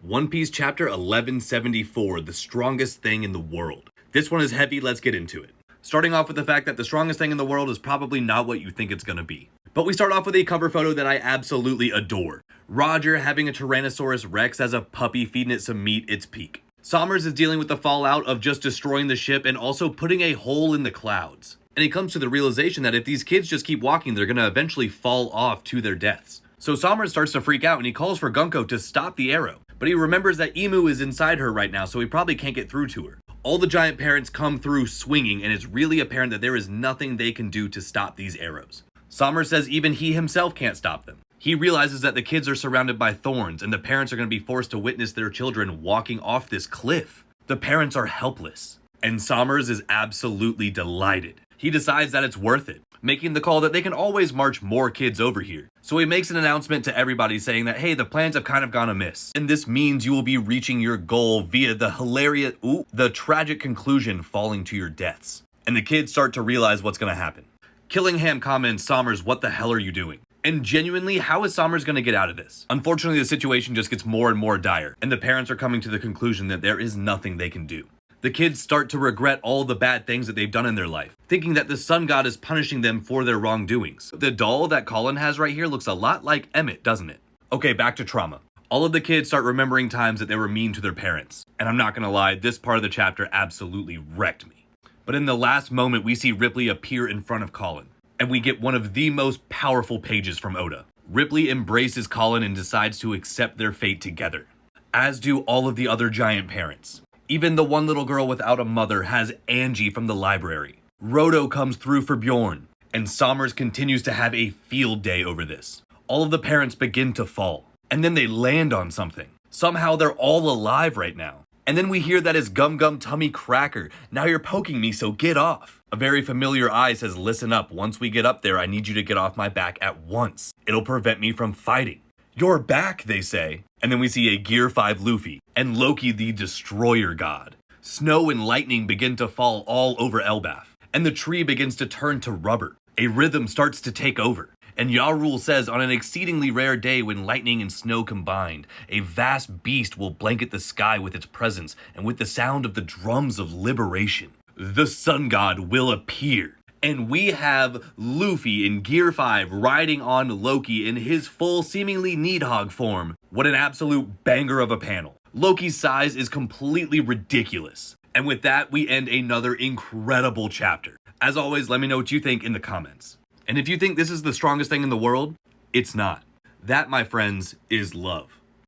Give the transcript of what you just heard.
One Piece chapter 1174, the strongest thing in the world. This one is heavy, let's get into it. Starting off with the fact that the strongest thing in the world is probably not what you think it's gonna be. But we start off with a cover photo that I absolutely adore. Roger having a Tyrannosaurus Rex as a puppy feeding it some meat, its peak. Sommers is dealing with the fallout of just destroying the ship and also putting a hole in the clouds. And he comes to the realization that if these kids just keep walking, they're gonna eventually fall off to their deaths. So Sommers starts to freak out and he calls for Gunko to stop the arrow. But he remembers that Emu is inside her right now, so he probably can't get through to her. All the giant parents come through swinging, and it's really apparent that there is nothing they can do to stop these arrows. Sommers says even he himself can't stop them. He realizes that the kids are surrounded by thorns, and the parents are going to be forced to witness their children walking off this cliff. The parents are helpless, and Sommers is absolutely delighted. He decides that it's worth it, making the call that they can always march more kids over here. So he makes an announcement to everybody saying that, hey, the plans have kind of gone amiss. And this means you will be reaching your goal via the tragic conclusion falling to your deaths. And the kids start to realize what's going to happen. Killingham comments, Sommers, what the hell are you doing? And genuinely, how is Sommers going to get out of this? Unfortunately, the situation just gets more and more dire. And the parents are coming to the conclusion that there is nothing they can do. The kids start to regret all the bad things that they've done in their life, thinking that the sun god is punishing them for their wrongdoings. The doll that Colin has right here looks a lot like Emmett, doesn't it? Okay, back to trauma. All of the kids start remembering times that they were mean to their parents. And I'm not gonna lie, this part of the chapter absolutely wrecked me. But in the last moment, we see Ripley appear in front of Colin. And we get one of the most powerful pages from Oda. Ripley embraces Colin and decides to accept their fate together. As do all of the other giant parents. Even the one little girl without a mother has Angie from the library. Roto comes through for Bjorn, and Sommers continues to have a field day over this. All of the parents begin to fall, and then they land on something. Somehow they're all alive right now. And then we hear that it's Gum Gum Tummy Cracker. Now you're poking me, so get off. A very familiar eye says, listen up, once we get up there, I need you to get off my back at once. It'll prevent me from fighting. You're back, they say. And then we see a Gear 5 Luffy, and Loki the Destroyer God. Snow and lightning begin to fall all over Elbaf, and the tree begins to turn to rubber. A rhythm starts to take over, and Yarul says on an exceedingly rare day when lightning and snow combined, a vast beast will blanket the sky with its presence and with the sound of the drums of liberation. The sun god will appear. And we have Luffy in Gear 5 riding on Loki in his full, seemingly Needhog form. What an absolute banger of a panel. Loki's size is completely ridiculous. And with that, we end another incredible chapter. As always, let me know what you think in the comments. And if you think this is the strongest thing in the world, it's not. That, my friends, is love.